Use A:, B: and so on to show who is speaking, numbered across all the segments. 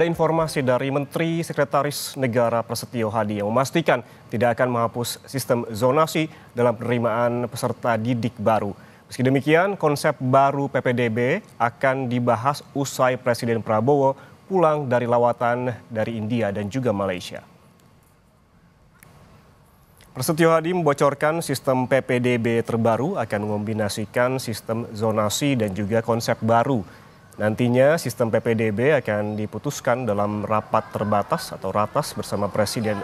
A: Ada informasi dari Menteri Sekretaris Negara Prasetyo Hadi yang memastikan tidak akan menghapus sistem zonasi dalam penerimaan peserta didik baru. Meski demikian, konsep baru PPDB akan dibahas usai Presiden Prabowo pulang dari lawatan dari India dan juga Malaysia. Prasetyo Hadi membocorkan sistem PPDB terbaru akan mengombinasikan sistem zonasi dan juga konsep baru. Nantinya sistem PPDB akan diputuskan dalam rapat terbatas atau ratas bersama Presiden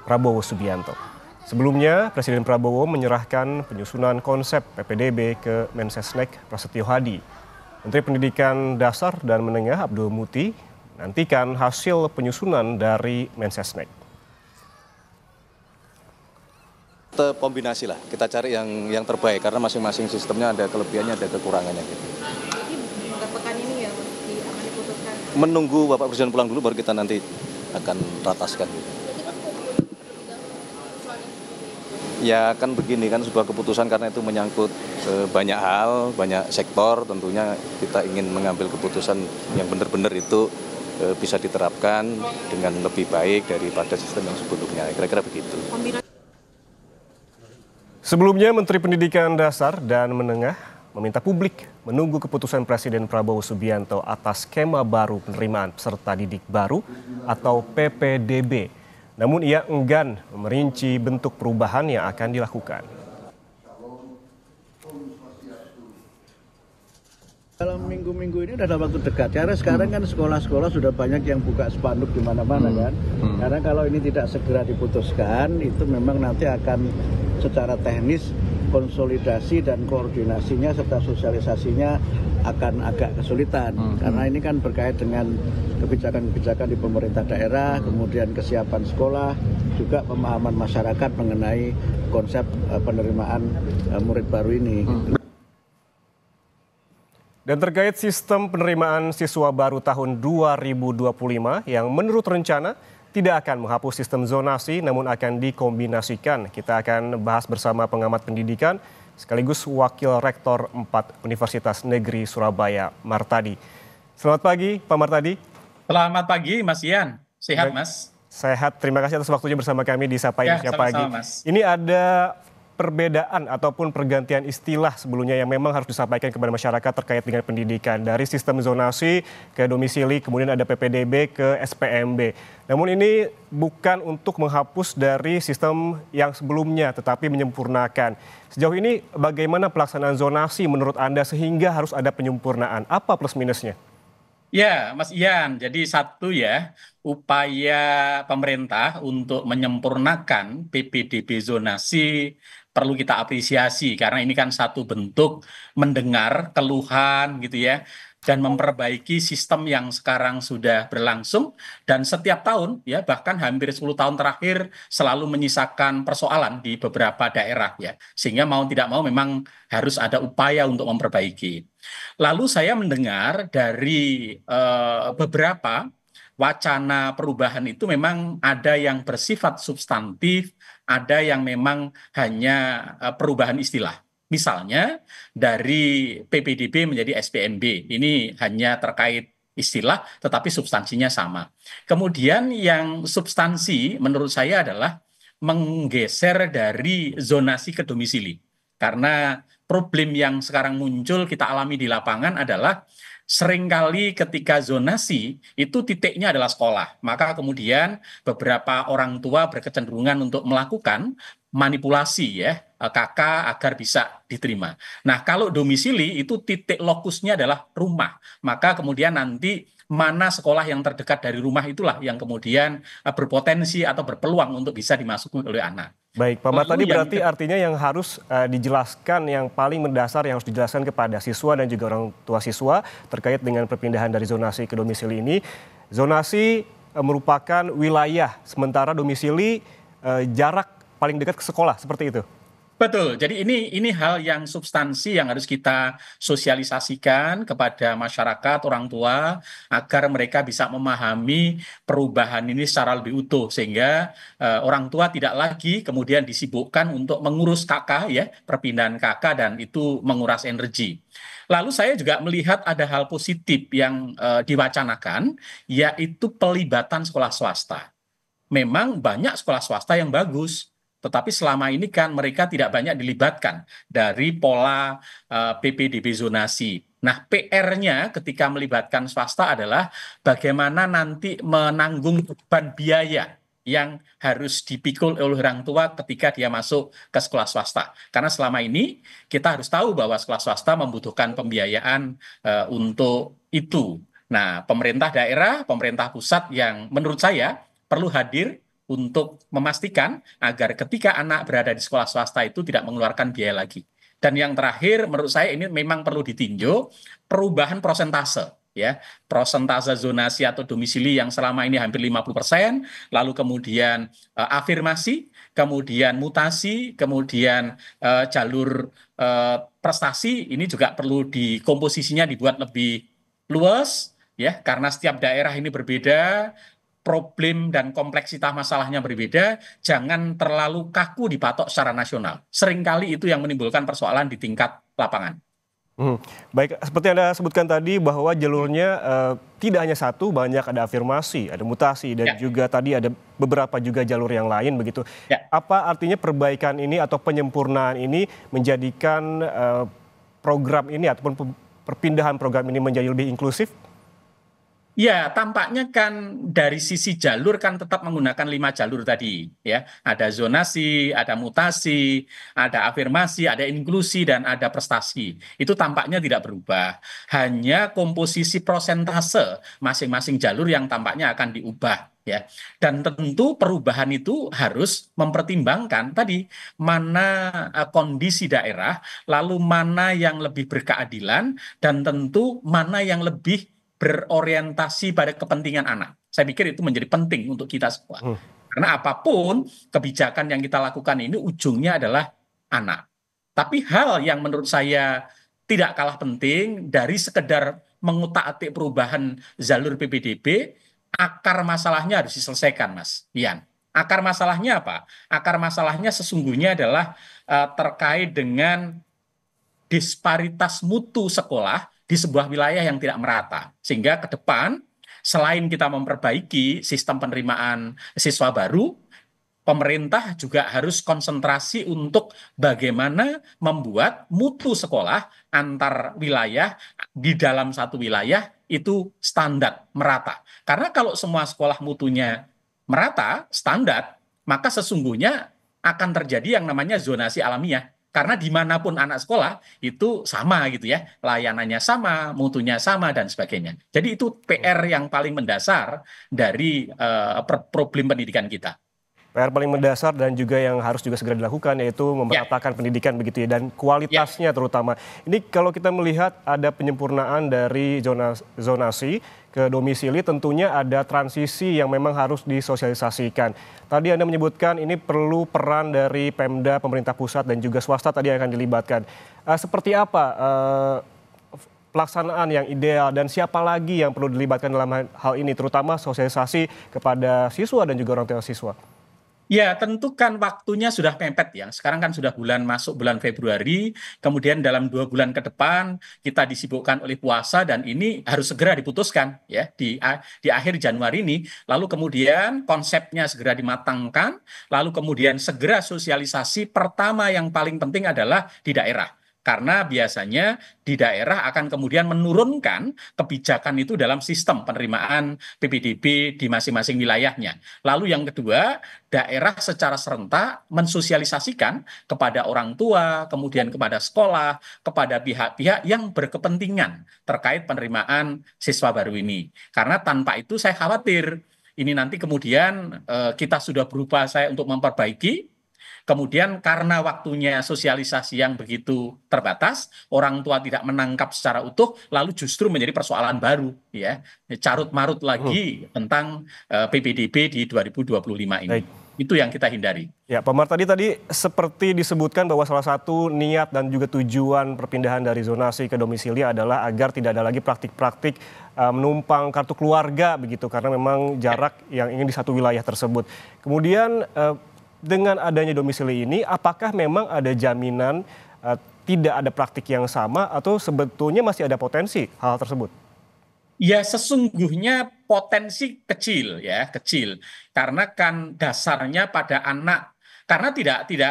A: Prabowo Subianto. Sebelumnya, Presiden Prabowo menyerahkan penyusunan konsep PPDB ke Mensesnek Prasetyo Hadi. Menteri Pendidikan Dasar dan Menengah Abdul Muti nantikan hasil penyusunan dari Mensesnek.
B: Kombinasi lah, kita cari yang terbaik karena masing-masing sistemnya ada kelebihannya, ada kekurangannya gitu. Menunggu Bapak Presiden pulang dulu baru kita nanti akan rataskan gitu. Ya kan begini kan sebuah keputusan karena itu menyangkut banyak hal, banyak sektor, tentunya kita ingin mengambil keputusan yang benar-benar itu bisa diterapkan dengan lebih baik daripada sistem yang sebelumnya, kira-kira begitu.
A: Sebelumnya, Menteri Pendidikan Dasar dan Menengah meminta publik menunggu keputusan Presiden Prabowo Subianto atas skema baru penerimaan peserta didik baru atau PPDB. Namun ia enggan merinci bentuk perubahan yang akan dilakukan.
C: Dalam minggu-minggu ini dalam waktu dekat, karena sekarang kan sekolah-sekolah sudah banyak yang buka spanduk di mana-mana kan. Karena kalau ini tidak segera diputuskan, itu memang nanti akan secara teknis konsolidasi dan koordinasinya serta sosialisasinya akan agak kesulitan. Karena ini kan berkait dengan kebijakan-kebijakan di pemerintah daerah, kemudian kesiapan sekolah, juga pemahaman masyarakat mengenai konsep penerimaan murid baru ini.
A: Dan terkait sistem penerimaan siswa baru tahun 2025 yang menurut rencana tidak akan menghapus sistem zonasi namun akan dikombinasikan. Kita akan bahas bersama pengamat pendidikan sekaligus Wakil Rektor 4 Universitas Negeri Surabaya, Martadi. Selamat pagi, Pak Martadi.
D: Selamat pagi, Mas Ian. Sehat, Mas?
A: Sehat, terima kasih atas waktunya bersama kami di Sapa Indonesia Pagi.
D: Mas.
A: Ini ada perbedaan ataupun pergantian istilah sebelumnya yang memang harus disampaikan kepada masyarakat terkait dengan pendidikan. Dari sistem zonasi ke domisili, kemudian ada PPDB ke SPMB. Namun ini bukan untuk menghapus dari sistem yang sebelumnya, tetapi menyempurnakan. Sejauh ini bagaimana pelaksanaan zonasi menurut Anda sehingga harus ada penyempurnaan? Apa plus minusnya?
D: Ya, Mas Ian. Jadi satu ya, upaya pemerintah untuk menyempurnakan PPDB zonasi perlu kita apresiasi karena ini kan satu bentuk mendengar keluhan gitu ya dan memperbaiki sistem yang sekarang sudah berlangsung dan setiap tahun ya bahkan hampir 10 tahun terakhir selalu menyisakan persoalan di beberapa daerah ya sehingga mau tidak mau memang harus ada upaya untuk memperbaiki. Lalu saya mendengar dari beberapa wacana perubahan itu memang ada yang bersifat substantif, ada yang memang hanya perubahan istilah. Misalnya dari PPDB menjadi SPMB, ini hanya terkait istilah tetapi substansinya sama. Kemudian yang substansi menurut saya adalah menggeser dari zonasi ke domisili. Karena problem yang sekarang muncul kita alami di lapangan adalah seringkali ketika zonasi itu titiknya adalah sekolah. Maka kemudian beberapa orang tua berkecenderungan untuk melakukan manipulasi ya kakak agar bisa diterima. Nah kalau domisili itu titik lokusnya adalah rumah. Maka kemudian nanti mana sekolah yang terdekat dari rumah itulah yang kemudian berpotensi atau berpeluang untuk bisa dimasuki oleh anak.
A: Baik, Pak Martadi berarti artinya yang harus dijelaskan, yang paling mendasar yang harus dijelaskan kepada siswa dan juga orang tua siswa terkait dengan perpindahan dari zonasi ke domisili ini. Zonasi merupakan wilayah, sementara domisili jarak paling dekat ke sekolah, seperti itu?
D: Betul. Jadi ini hal yang substansi yang harus kita sosialisasikan kepada masyarakat, orang tua, agar mereka bisa memahami perubahan ini secara lebih utuh, sehingga orang tua tidak lagi kemudian disibukkan untuk mengurus KK, ya, perpindahan KK, dan itu menguras energi. Lalu saya juga melihat ada hal positif yang diwacanakan, yaitu pelibatan sekolah swasta. Memang banyak sekolah swasta yang bagus, tetapi selama ini kan mereka tidak banyak dilibatkan dari pola PPDB zonasi. Nah, PR-nya ketika melibatkan swasta adalah bagaimana nanti menanggung beban biaya yang harus dipikul oleh orang tua ketika dia masuk ke sekolah swasta. Karena selama ini kita harus tahu bahwa sekolah swasta membutuhkan pembiayaan untuk itu. Nah, pemerintah daerah, pemerintah pusat yang menurut saya perlu hadir untuk memastikan agar ketika anak berada di sekolah swasta itu tidak mengeluarkan biaya lagi. Dan yang terakhir, menurut saya ini memang perlu ditinjau perubahan prosentase, ya, prosentase zonasi atau domisili yang selama ini hampir 50%, lalu kemudian afirmasi, kemudian mutasi, kemudian jalur prestasi, ini juga perlu komposisinya dibuat lebih luas, ya, karena setiap daerah ini berbeda, problem dan kompleksitas masalahnya berbeda, jangan terlalu kaku dipatok secara nasional. Seringkali itu yang menimbulkan persoalan di tingkat lapangan.
A: Baik, seperti Anda sebutkan tadi bahwa jalurnya tidak hanya satu, banyak, ada afirmasi, ada mutasi, dan juga tadi ada beberapa juga jalur yang lain begitu. Apa artinya perbaikan ini atau penyempurnaan ini menjadikan program ini ataupun perpindahan program ini menjadi lebih inklusif?
D: Ya, tampaknya kan dari sisi jalur kan tetap menggunakan 5 jalur tadi, ya. Ada zonasi, ada mutasi, ada afirmasi, ada inklusi, dan ada prestasi. Itu tampaknya tidak berubah. Hanya komposisi prosentase masing-masing jalur yang tampaknya akan diubah, ya. Dan tentu perubahan itu harus mempertimbangkan tadi mana kondisi daerah, lalu mana yang lebih berkeadilan, dan tentu mana yang lebih berorientasi pada kepentingan anak. Saya pikir itu menjadi penting untuk kita semua. Karena apapun kebijakan yang kita lakukan ini ujungnya adalah anak. Tapi hal yang menurut saya tidak kalah penting dari sekedar mengutak-atik perubahan jalur PPDB, akar masalahnya harus diselesaikan, Mas Ian. Akar masalahnya apa? Akar masalahnya sesungguhnya adalah terkait dengan disparitas mutu sekolah di sebuah wilayah yang tidak merata. Sehingga ke depan, selain kita memperbaiki sistem penerimaan siswa baru, pemerintah juga harus konsentrasi untuk bagaimana membuat mutu sekolah antar wilayah di dalam satu wilayah itu standar, merata. Karena kalau semua sekolah mutunya merata, standar, maka sesungguhnya akan terjadi yang namanya zonasi alamiah. Karena dimanapun anak sekolah itu sama gitu ya, layanannya sama, mutunya sama, dan sebagainya. Jadi itu PR yang paling mendasar dari problem pendidikan kita.
A: PR paling mendasar dan juga yang harus juga segera dilakukan yaitu memeratakan pendidikan begitu ya, dan kualitasnya terutama. Ini kalau kita melihat ada penyempurnaan dari zonasi ke domisili, tentunya ada transisi yang memang harus disosialisasikan. Tadi Anda menyebutkan ini perlu peran dari Pemda, pemerintah pusat, dan juga swasta tadi yang akan dilibatkan. Seperti apa pelaksanaan yang ideal dan siapa lagi yang perlu dilibatkan dalam hal ini, terutama sosialisasi kepada siswa dan juga orang tua siswa?
D: Ya, tentu kan waktunya sudah mepet ya. Sekarang kan sudah masuk bulan Februari, kemudian dalam 2 bulan ke depan kita disibukkan oleh puasa, dan ini harus segera diputuskan ya di akhir Januari ini. Lalu kemudian konsepnya segera dimatangkan, lalu kemudian segera sosialisasi. Pertama yang paling penting adalah di daerah. Karena biasanya di daerah akan kemudian menurunkan kebijakan itu dalam sistem penerimaan PPDB di masing-masing wilayahnya. Lalu yang kedua, daerah secara serentak mensosialisasikan kepada orang tua, kemudian kepada sekolah, kepada pihak-pihak yang berkepentingan terkait penerimaan siswa baru ini. Karena tanpa itu saya khawatir ini nanti kemudian kita sudah berupaya untuk memperbaiki. Kemudian karena waktunya sosialisasi yang begitu terbatas, orang tua tidak menangkap secara utuh, lalu justru menjadi persoalan baru, ya, carut marut lagi tentang PPDB di 2025 ini.
A: Baik.
D: Itu yang kita hindari.
A: Ya, Pak Mar, tadi seperti disebutkan bahwa salah satu niat dan juga tujuan perpindahan dari zonasi ke domisili adalah agar tidak ada lagi praktik-praktik menumpang kartu keluarga begitu, karena memang jarak yang ingin di satu wilayah tersebut. Kemudian dengan adanya domisili ini, apakah memang ada jaminan tidak ada praktik yang sama atau sebetulnya masih ada potensi hal tersebut?
D: Ya sesungguhnya potensi kecil ya, kecil. Karena kan dasarnya pada anak, karena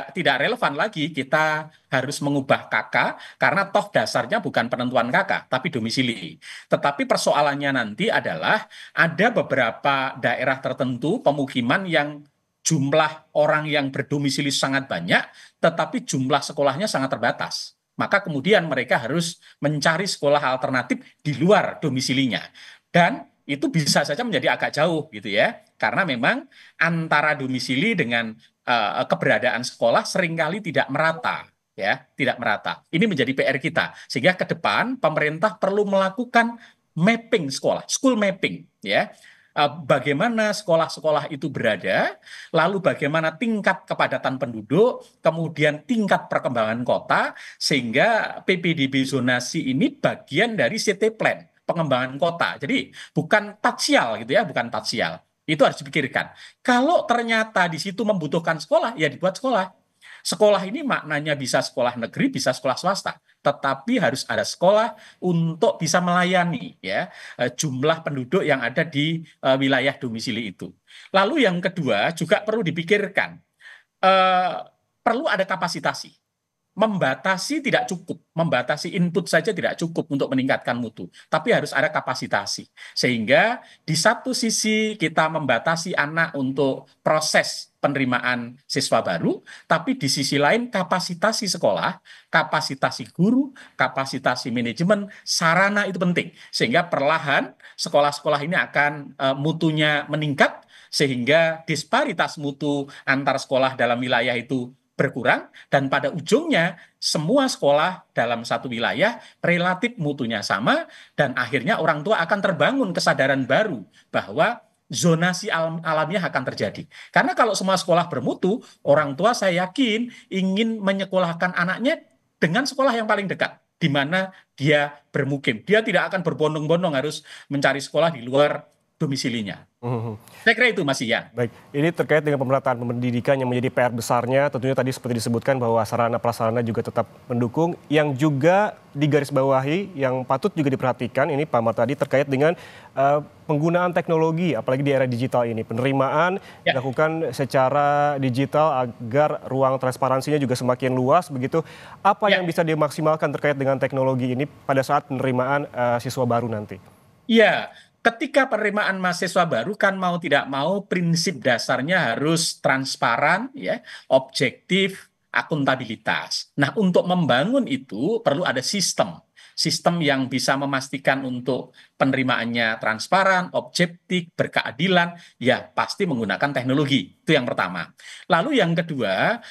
D: tidak relevan lagi kita harus mengubah KK karena toh dasarnya bukan penentuan KK tapi domisili. Tetapi persoalannya nanti adalah ada beberapa daerah tertentu pemukiman yang jumlah orang yang berdomisili sangat banyak tetapi jumlah sekolahnya sangat terbatas. Maka kemudian mereka harus mencari sekolah alternatif di luar domisilinya. Dan itu bisa saja menjadi agak jauh gitu ya. Karena memang antara domisili dengan keberadaan sekolah seringkali tidak merata. Ya, tidak merata. Ini menjadi PR kita. Sehingga ke depan pemerintah perlu melakukan mapping sekolah, school mapping ya. Bagaimana sekolah-sekolah itu berada, lalu bagaimana tingkat kepadatan penduduk, kemudian tingkat perkembangan kota, sehingga PPDB zonasi ini bagian dari CT Plan, pengembangan kota. Jadi bukan parsial gitu ya, bukan parsial. Itu harus dipikirkan. Kalau ternyata di situ membutuhkan sekolah, ya dibuat sekolah. Sekolah ini maknanya bisa sekolah negeri, bisa sekolah swasta, tetapi harus ada sekolah untuk bisa melayani ya jumlah penduduk yang ada di wilayah domisili itu. Lalu yang kedua juga perlu dipikirkan, perlu ada kapasitasi. Membatasi tidak cukup, membatasi input saja tidak cukup untuk meningkatkan mutu, tapi harus ada kapasitasi. Sehingga di satu sisi kita membatasi anak untuk proses penerimaan siswa baru, tapi di sisi lain kapasitasi sekolah, kapasitasi guru, kapasitasi manajemen, sarana itu penting. Sehingga perlahan sekolah-sekolah ini akan mutunya meningkat, sehingga disparitas mutu antar sekolah dalam wilayah itu berkurang dan pada ujungnya semua sekolah dalam satu wilayah relatif mutunya sama dan akhirnya orang tua akan terbangun kesadaran baru bahwa zonasi alamiah akan terjadi. Karena kalau semua sekolah bermutu, orang tua saya yakin ingin menyekolahkan anaknya dengan sekolah yang paling dekat di mana dia bermukim. Dia tidak akan berbondong-bondong harus mencari sekolah di luar domisilinya. Saya kira itu Mas Ian.
A: Baik, ini terkait dengan pemerataan pendidikan yang menjadi PR besarnya, tentunya tadi seperti disebutkan bahwa sarana prasarana juga tetap mendukung, yang juga digarisbawahi, yang patut juga diperhatikan, ini Pak Mar tadi terkait dengan penggunaan teknologi, apalagi di era digital ini, penerimaan dilakukan secara digital agar ruang transparansinya juga semakin luas, begitu. Apa yang bisa dimaksimalkan terkait dengan teknologi ini pada saat penerimaan siswa baru nanti?
D: Iya. Ketika penerimaan mahasiswa baru kan mau tidak mau prinsip dasarnya harus transparan, ya, objektif, akuntabilitas. Nah, untuk membangun itu perlu ada sistem yang bisa memastikan untuk penerimaannya transparan, objektif, berkeadilan, ya pasti menggunakan teknologi. Itu yang pertama. Lalu yang kedua,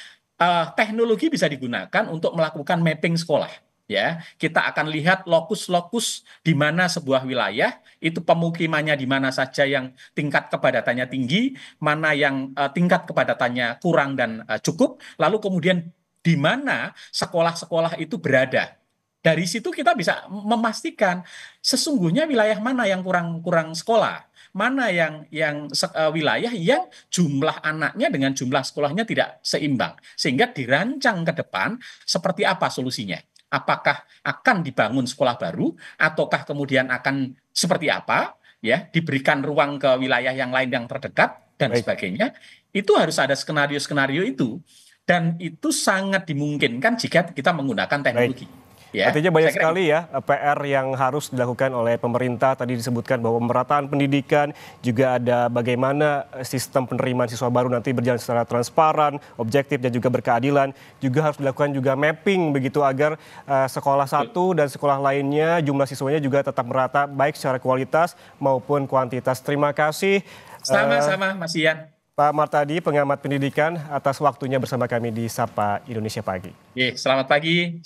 D: teknologi bisa digunakan untuk melakukan mapping sekolah. Ya, kita akan lihat lokus-lokus di mana sebuah wilayah itu pemukimannya di mana saja yang tingkat kepadatannya tinggi, mana yang tingkat kepadatannya kurang dan cukup, lalu kemudian di mana sekolah-sekolah itu berada. Dari situ kita bisa memastikan sesungguhnya wilayah mana yang kurang sekolah, mana yang wilayah yang jumlah anaknya dengan jumlah sekolahnya tidak seimbang, sehingga dirancang ke depan seperti apa solusinya. Apakah akan dibangun sekolah baru ataukah kemudian akan seperti apa ya, diberikan ruang ke wilayah yang lain yang terdekat dan sebagainya. Itu harus ada skenario-skenario itu dan itu sangat dimungkinkan jika kita menggunakan teknologi. Ya,
A: artinya banyak sekali ya PR yang harus dilakukan oleh pemerintah. Tadi disebutkan bahwa pemerataan pendidikan, juga ada bagaimana sistem penerimaan siswa baru nanti berjalan secara transparan, objektif dan juga berkeadilan. Juga harus dilakukan juga mapping begitu agar sekolah satu dan sekolah lainnya jumlah siswanya juga tetap merata baik secara kualitas maupun kuantitas. Terima kasih.
D: Sama-sama Mas Ian.
A: Pak Mar tadi, pengamat pendidikan, atas waktunya bersama kami di Sapa Indonesia Pagi.
D: Selamat pagi.